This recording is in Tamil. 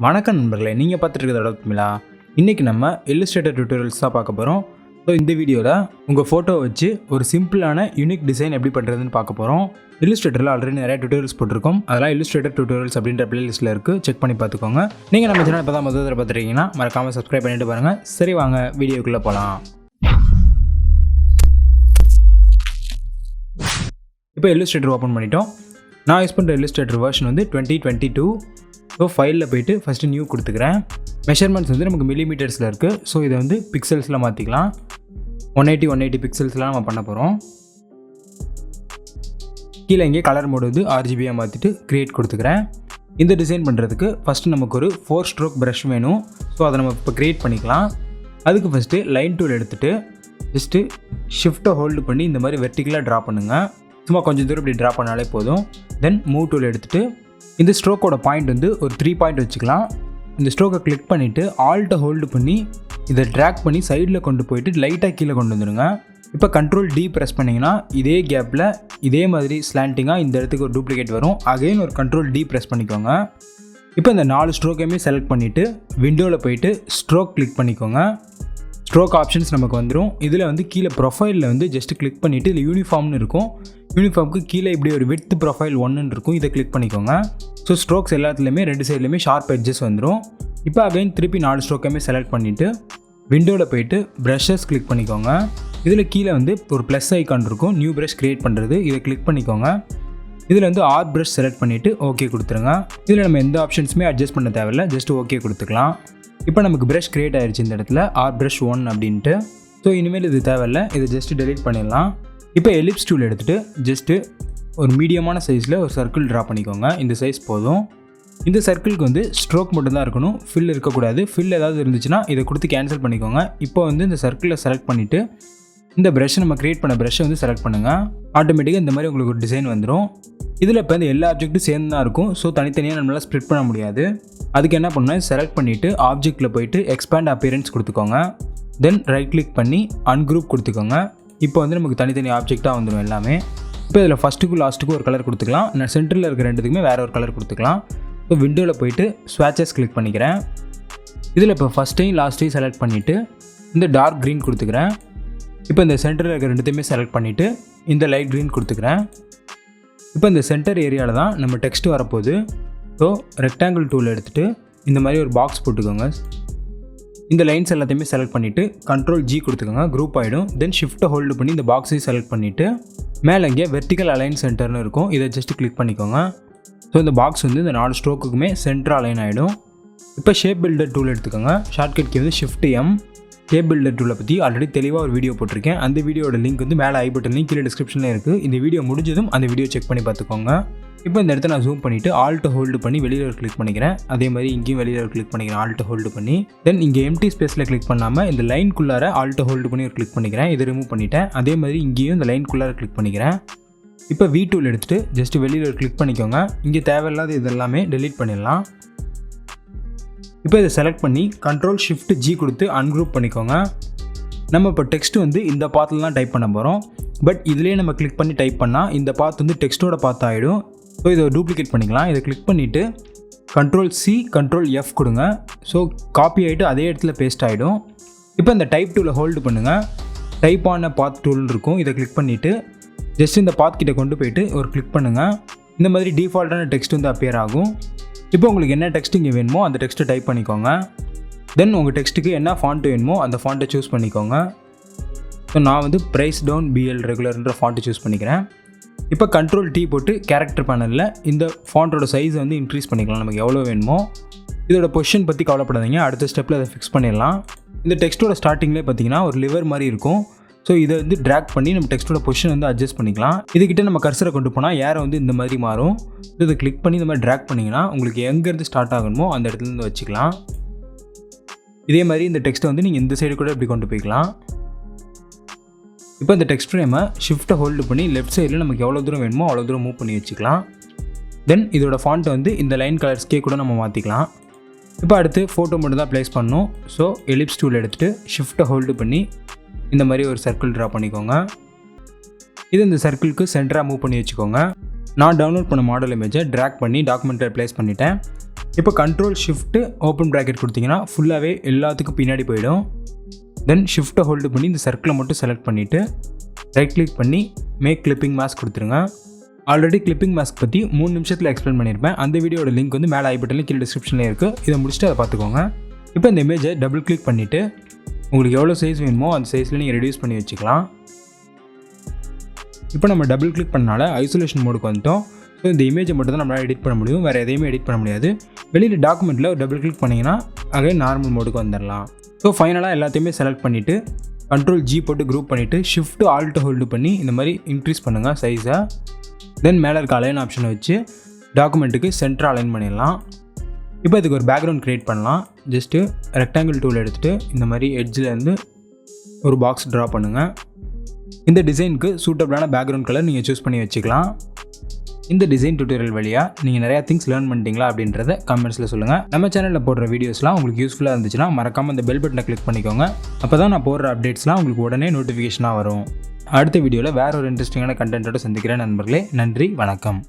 வணக்கம் நண்பர்களே, நீங்கள் பார்த்துட்டு இருக்கிறது அடோபிங்களா? இன்றைக்கி நம்ம Illustrator டியூட்டோரியல்ஸ் தான் பார்க்க போகிறோம். ஸோ இந்த வீடியோவில் உங்கள் ஃபோட்டோ வச்சு ஒரு சிம்பிளான யூனிக் டிசைன் எப்படி பண்ணுறதுன்னு பார்க்க போகிறோம். Illustratorல ஆல்ரெடி நிறைய டியூட்டோரியல்ஸ் போட்டிருக்கோம். அதெல்லாம் Illustrator டியூட்டோரியல்ஸ் அப்படின்ற பிளேலிஸ்ட்டில் இருக்குது, செக் பண்ணி பார்த்துக்கோங்க. நீங்கள் நம்ம சேனல் இப்போ தான் முதல் தடவை பார்த்துருக்கீங்கன்னா மறக்காமல் சப்ஸ்கிரைப் பண்ணிட்டு பாருங்கள். சரி, வாங்க வீடியோக்குள்ளே போகலாம். இப்போ Illustrator ஓப்பன் பண்ணிட்டோம். நான் யூஸ் பண்ணுற Illustrator வெர்ஷன் வந்து 2022. ஸோ ஃபைலில் போய்ட்டு ஃபஸ்ட்டு நியூ கொடுத்துக்கிறேன். மெஷர்மெண்ட்ஸ் வந்து நமக்கு மில்லிமீட்டர்ஸில் இருக்குது. ஸோ இதை வந்து பிக்சல்ஸில் மாற்றிக்கலாம். 180 பிக்சல்ஸ்லாம் நம்ம பண்ண போகிறோம். கீழே இங்கே கலர் மோடு வந்து RGBயாக மாற்றிட்டு க்ரியேட் கொடுத்துக்கிறேன். இந்த டிசைன் பண்ணுறதுக்கு ஃபஸ்ட்டு நமக்கு ஒரு 4 ஸ்ட்ரோக் ப்ரஷ் வேணும். ஸோ அதை நம்ம இப்போ க்ரியேட் பண்ணிக்கலாம். அதுக்கு ஃபஸ்ட்டு லைன் டூல் எடுத்துகிட்டு ஜஸ்ட்டு ஷிஃப்ட்டை ஹோல்டு பண்ணி இந்த மாதிரி வெர்டிக்கலாக ட்ரா பண்ணுங்கள். சும்மா கொஞ்சம் தூரம் இப்படி ட்ரா பண்ணாலே போதும். தென் மூவ் டூல் எடுத்துகிட்டு இந்த ஸ்ட்ரோக்கோட பாயிண்ட் வந்து ஒரு 3 பாயிண்ட் வச்சுக்கலாம். இந்த ஸ்ட்ரோக்கை கிளிக் பண்ணிவிட்டு ஆல்ட்டை ஹோல்டு பண்ணி இதை ட்ராக் பண்ணி சைடில் கொண்டு போயிட்டு லைட்டாக கீழே கொண்டு வந்துடுங்க. இப்போ Ctrl D ப்ரெஸ் பண்ணிங்கன்னா இதே கேப்பில் இதே மாதிரி ஸ்லாண்டிங்காக இந்த இடத்துக்கு ஒரு டூப்ளிகேட் வரும். அகைன் ஒரு Ctrl D ப்ரெஸ் பண்ணிக்கோங்க. இப்போ இந்த 4 ஸ்ட்ரோக்கையுமே செலக்ட் பண்ணிவிட்டு விண்டோவில் போயிட்டு ஸ்ட்ரோக் கிளிக் பண்ணிக்கோங்க. ஸ்ட்ரோக் ஆப்ஷன்ஸ் நமக்கு வந்துடும். இதில் வந்து கீழே ப்ரொஃபைலில் வந்து ஜஸ்ட்டு கிளிக் பண்ணிவிட்டு இதில் யூனிஃபார்ம்னு இருக்கும். யூனிஃபார்முக்கு கீழே இப்படி ஒரு விட்த் ப்ரொஃபைல் 1ன்னு இருக்கும். இதை கிளிக் பண்ணிக்கோங்க. ஸோ ஸ்ட்ரோக்ஸ் எல்லாத்துலேயுமே 2 சைட்லேயுமே ஷார்ப் எட்ஜஸ் வந்துடும். இப்போ அகைன் திருப்பி 4 ஸ்ட்ரோக்கையுமே செலக்ட் பண்ணிவிட்டு விண்டோவில் போயிட்டு ப்ரஷஸ் கிளிக் பண்ணிக்கோங்க. இதில் கீழே வந்து ஒரு ப்ளஸ் ஐக்கான் இருக்கும், நியூ ப்ரஷ் க்ரியேட் பண்ணுறது. இதை கிளிக் பண்ணிக்கோங்க. இதில் வந்து ஆர் ப்ரஷ் செலக்ட் பண்ணிவிட்டு ஓகே கொடுத்துருங்க. இதில் நம்ம எந்த ஆப்ஷன்ஸுமே அட்ஜஸ்ட் பண்ண தேவையில்லை, ஜஸ்ட் ஓகே கொடுத்துக்கலாம். இப்போ நமக்கு ப்ரஷ் க்ரியேட் ஆகிடுச்சு இந்த இடத்துல ஆர் ப்ரஷ் 1 அப்படின்ட்டு. ஸோ இனிமேல் இது தேவையில்லை, இதை ஜஸ்ட்டு டெலீட் பண்ணிடலாம். இப்போ எலிப்ஸ் டூல் எடுத்துகிட்டு ஜஸ்ட்டு ஒரு மீடியமான சைஸில் ஒரு சர்க்கிள் ட்ரா பண்ணிக்கோங்க. இந்த சைஸ் போதும். இந்த சர்க்கிளுக்கு வந்து ஸ்ட்ரோக் மட்டும்தான் இருக்கணும், ஃபில் இருக்கக்கூடாது. ஃபில் ஏதாவது இருந்துச்சுன்னா இதை கொடுத்து கேன்சல் பண்ணிக்கோங்க. இப்போ வந்து இந்த சர்க்கிளை செலக்ட் பண்ணிவிட்டு இந்த ப்ரஷ்ஷை நம்ம க்ரியேட் பண்ண ப்ரஷ்ஷை வந்து செலக்ட் பண்ணுங்கள். ஆட்டோமேட்டிக்காக இந்த மாதிரி உங்களுக்கு ஒரு டிசைன் வந்துடும். இதில் இப்போ இந்த எல்லா ஆப்ஜெக்ட்டும் சேர்ந்து தான் இருக்கும். ஸோ தனித்தனியாக நம்மளால் ஸ்ப்ளிட் பண்ண முடியாது. அதுக்கு என்ன பண்ணணும், செலக்ட் பண்ணிவிட்டு ஆப்ஜெக்ட்டில் போயிட்டு எக்ஸ்பேண்ட் அப்பியரன்ஸ் கொடுத்துக்கோங்க. தென் ரைட் கிளிக் பண்ணி அன்குரூப் கொடுத்துக்கோங்க. இப்போ வந்து நமக்கு தனித்தனி ஆப்ஜெக்டாக வந்துடும் எல்லாமே. இப்போ இதில் ஃபஸ்ட்டுக்கும் லாஸ்ட்டுக்கும் ஒரு கலர் கொடுத்துக்கலாம். நான் சென்டரில் இருக்கிற ரெண்டுத்துக்குமே வேறு ஒரு கலர் கொடுத்துக்கலாம். இப்போ விண்டோவில் போயிட்டு ஸ்வாட்சஸ் கிளிக் பண்ணிக்கிறேன். இதில் இப்போ ஃபஸ்ட்டையும் லாஸ்ட்டையும் செலக்ட் பண்ணிவிட்டு இந்த டார்க் க்ரீன் கொடுத்துக்கிறேன். இப்போ இந்த சென்டரில் இருக்கிற ரெண்டுத்தையுமே செலக்ட் பண்ணிவிட்டு இந்த லைட் க்ரீன் கொடுத்துக்கிறேன். இப்போ இந்த சென்டர் ஏரியாவில் தான் நம்ம டெக்ஸ்ட் வரப்போகுது. ஸோ ரெக்டாங்கிள் டூல் எடுத்துகிட்டு இந்த மாதிரி ஒரு பாக்ஸ் போட்டுக்கோங்க. இந்த லைன்ஸ் எல்லாத்தையுமே செலக்ட் பண்ணிவிட்டு Ctrl G கொடுத்துக்கோங்க, குரூப் ஆகிடும். தென் ஷிஃப்ட்டை ஹோல்டு பண்ணி இந்த பாக்ஸையும் செலக்ட் பண்ணிவிட்டு மேலே இங்கே வெர்டிக்கல் அலைன் சென்டர்னு இருக்கும், இதை ஜஸ்ட்டு கிளிக் பண்ணிக்கோங்க. ஸோ இந்த பாக்ஸ் வந்து இந்த 4 ஸ்ட்ரோக்குக்குமே சென்டர் அலைன் ஆகிடும். இப்போ ஷேப் பில்டர் டூல் எடுத்துக்கோங்க. ஷார்ட்கட் கீ வந்து Shift M. ஷேப் பில்டர் டூலை பற்றி ஆல்ரெடி தெளிவாக ஒரு வீடியோ போட்டிருக்கேன். அந்த வீடியோட லிங்க் வந்து மேலே ஐ பட்டன்லையும் கீழே டிஸ்கிரிப்ஷனில் இருக்குது. இந்த வீடியோ முடிஞ்சதும் அந்த வீடியோ செக் பண்ணி பார்த்துக்கோங்க. இப்போ இந்த இடத்த நான் ஜூம் பண்ணிவிட்டு ஆல்ட்டை ஹோல்டு பண்ணி வெளியில் ஒரு கிளிக் பண்ணிக்கிறேன். அதே மாதிரி இங்கேயும் வெளியில் ஒரு கிளிக் பண்ணிக்கிறேன், ஆல்ட்டை ஹோல்டு பண்ணி. தென் இங்கே எம்டி ஸ்பேஸில் கிளிக் பண்ணாமல் இந்த லைனுக்குள்ளார ஆல்ட்டை ஹோல்டு பண்ணி ஒரு கிளிக் பண்ணிக்கிறேன். இதை ரிமூவ் பண்ணிவிட்டேன். அதே மாதிரி இங்கேயும் இந்த லைனுக்குள்ளார கிளிக் பண்ணிக்கிறேன். இப்போ V டூல் எடுத்துகிட்டு ஜஸ்ட் வெளியில் ஒரு கிளிக் பண்ணிக்கோங்க. இங்கே தேவையில்லாத இதெல்லாமே டெலீட் பண்ணிடலாம். இப்போ இதை செலக்ட் பண்ணி Ctrl Shift G கொடுத்து அன்குரூப் பண்ணிக்கோங்க. நம்ம இப்போ டெக்ஸ்ட் வந்து இந்த பாத்தில் தான் டைப் பண்ண போகிறோம். பட் இதிலே நம்ம கிளிக் பண்ணி டைப் பண்ணால் இந்த பாத் வந்து டெக்ஸ்ட்டோட பாத் ஆகிடும். ஸோ இதை டூப்ளிகேட் பண்ணிக்கலாம். இதை கிளிக் பண்ணிவிட்டு Ctrl C Ctrl F கொடுங்க. ஸோ காப்பி ஆகிட்டு அதே இடத்துல பேஸ்ட் ஆகிடும். இப்போ இந்த டைப் டூலை ஹோல்டு பண்ணுங்கள். டைப் ஆன பாத் டூல் இருக்கும், இதை கிளிக் பண்ணிவிட்டு ஜஸ்ட் இந்த பாத் கிட்ட கொண்டு போயிட்டு ஒரு கிளிக் பண்ணுங்கள். இந்த மாதிரி டிஃபால்ட்டான டெக்ஸ்ட் வந்து அப்பியர் ஆகும். இப்போ உங்களுக்கு என்ன டெக்ஸ்ட் இங்கே வேணுமோ அந்த டெக்ஸ்ட்டை டைப் பண்ணிக்கோங்க. தென் உங்கள் டெக்ஸ்ட்டுக்கு என்ன ஃபாண்ட்டு வேணுமோ அந்த ஃபாண்ட்டை சூஸ் பண்ணிக்கோங்க. ஸோ நான் வந்து ப்ரைஸ் டவுன் BL ரெகுலர்ன்ற ஃபாண்ட்டை சூஸ் பண்ணிக்கிறேன். இப்போ Ctrl T போட்டு கேரக்டர் பேனலில் இந்த ஃபாண்ட்டோட சைஸை வந்து இன்க்ரீஸ் பண்ணிக்கலாம் நமக்கு எவ்வளோ வேணுமோ. இதோட பொசிஷன் பற்றி கவலைப்படாதீங்க, அடுத்த ஸ்டெப்பில் அதை ஃபிக்ஸ் பண்ணிடலாம். இந்த டெக்ஸ்ட்டோட ஸ்டார்டிங்லேயே பார்த்தீங்கன்னா ஒரு லிவர் மாதிரி இருக்கும். ஸோ இதை வந்து ட்ராக் பண்ணி நம்ம டெக்ஸ்ட்டோட பொசிஷன் வந்து அட்ஜஸ்ட் பண்ணிக்கலாம். இதுக்கிட்ட நம்ம கர்சரை கொண்டு போனால் ஏரை வந்து இந்த மாதிரி மாறும். இதை கிளிக் பண்ணி இந்த மாதிரி ட்ராக் பண்ணிங்கன்னா உங்களுக்கு எங்கேருந்து ஸ்டார்ட் ஆகணுமோ அந்த இடத்துலேருந்து வச்சுக்கலாம். இதே மாதிரி இந்த டெக்ஸ்ட்டை வந்து நீங்கள் இந்த சைடு கூட இப்படி கொண்டு போய்க்கலாம். இப்போ இந்த டெக்ஸ்ட் ஃப்ரேமை ஷிஃப்ட்டை ஹோல்டு பண்ணி லெஃப்ட் சைடில் நமக்கு எவ்வளோ தூரம் வேணுமோ அவ்வளோ தூரம் மூவ் பண்ணி வச்சுக்கலாம். தென் இதோட ஃபாண்ட்டை வந்து இந்த லைன் கலர்ஸ்க்கே கூட நம்ம மாற்றிக்கலாம். இப்போ அடுத்து ஃபோட்டோ மட்டும் தான் ப்ளேஸ் பண்ணணும். ஸோ எலிப்ஸ் டூல் எடுத்துகிட்டு ஷிஃப்ட்டை ஹோல்டு பண்ணி இந்த மாதிரி ஒரு சர்க்கிள் ட்ரா பண்ணிக்கோங்க. இது இந்த சர்க்கிளுக்கு சென்டராக மூவ் பண்ணி வச்சுக்கோங்க. நான் டவுன்லோட் பண்ண மாடல் இமேஜை ட்ராக் பண்ணி டாக்குமெண்ட்டில் ப்ளேஸ் பண்ணிட்டேன். இப்போ கண்ட்ரோல் ஷிஃப்ட்டு ஓப்பன் ப்ராக்கெட் கொடுத்தீங்கன்னா ஃபுல்லாகவே எல்லாத்துக்கும் பின்னாடி போயிடும். தென் ஷிஃப்ட்டை ஹோல்டு பண்ணி இந்த சர்க்கிளை மட்டும் செலக்ட் பண்ணிவிட்டு ரைட் கிளிக் பண்ணி மேக் கிளிப்பிங் மாஸ்க் கொடுத்துருங்க. ஆல்ரெடி கிளிப்பிங் மாஸ்க் பற்றி 3 நிமிஷத்தில் எக்ஸ்பிளைன் பண்ணியிருப்பேன். அந்த வீடியோட லிங்க் வந்து மேலே ஐ பட்டனில் கீழே டிஸ்கிரிப்ஷனில் இருக்குது. இதை முடிச்சுட்டு அதை பார்த்துக்கோங்க. இப்போ இந்த இமேஜை டபுள் கிளிக் பண்ணிவிட்டு உங்களுக்கு எவ்வளோ சைஸ் வேணுமோ அந்த சைஸில் நீங்கள் ரெடியூஸ் பண்ணி வச்சுக்கலாம். இப்போ நம்ம டபுள் கிளிக் பண்ணனால ஐசோலேஷன் மோடுக்கு வந்துட்டோம். ஸோ இந்த இமேஜை மட்டும் தான் நம்மளால் எடிட் பண்ண முடியும், வேறு எதையுமே எடிட் பண்ண முடியாது. வெளியில் டாக்குமெண்ட்டில் டபுள் கிளிக் பண்ணிங்கன்னா அகைன் நார்மல் மோடுக்கு வந்துடலாம். ஸோ ஃபைனலாக எல்லாத்தையுமே செலக்ட் பண்ணிவிட்டு கண்ட்ரோல் G போட்டு குரூப் பண்ணிவிட்டு ஷிஃப்ட்டு ஆல்ட்டு ஹோல்டு பண்ணி இந்த மாதிரி இன்க்ரீஸ் பண்ணுங்கள் சைஸை. தென் மேலே இருக்க அலைன் ஆப்ஷனை வச்சு டாக்குமெண்ட்டுக்கு சென்டராக அலைன் பண்ணிடலாம். இப்போ இதுக்கு ஒரு பேக்ரவுண்ட் க்ரியேட் பண்ணலாம். ஜஸ்ட்டு ரெக்டாங்கிள் டூல் எடுத்துகிட்டு இந்த மாதிரி எட்ஜிலேருந்து ஒரு பாக்ஸ் ட்ரா பண்ணுங்கள். இந்த டிசைனுக்கு சூட்டபிளான பேக்ரவுண்ட் கலர் நீங்கள் சூஸ் பண்ணி வச்சுக்கலாம். இந்த டிசைன் டியூட்டோரியல் வழியாக நீங்கள் நிறையா திங்ஸ் லேர்ன் பண்ணிட்டீங்களா அப்படின்றத கமெண்ட்ஸில் சொல்லுங்கள். நம்ம சேனலில் போடுற வீடியோஸ்லாம் உங்களுக்கு யூஸ்ஃபுல்லாக இருந்துச்சுன்னா மறக்காமல் இந்த பெல் பட்டனை கிளிக் பண்ணிக்கோங்க. அப்போ தான் நான் போடுற அப்டேட்ஸ்லாம் உங்களுக்கு உடனே நோட்டிஃபிகேஷனாக வரும். அடுத்த வீடியோவில் வேறு ஒரு இன்ட்ரெஸ்டிங்கான கண்டென்ட்டோட சந்திக்கிறேன் நண்பர்களே. நன்றி, வணக்கம்.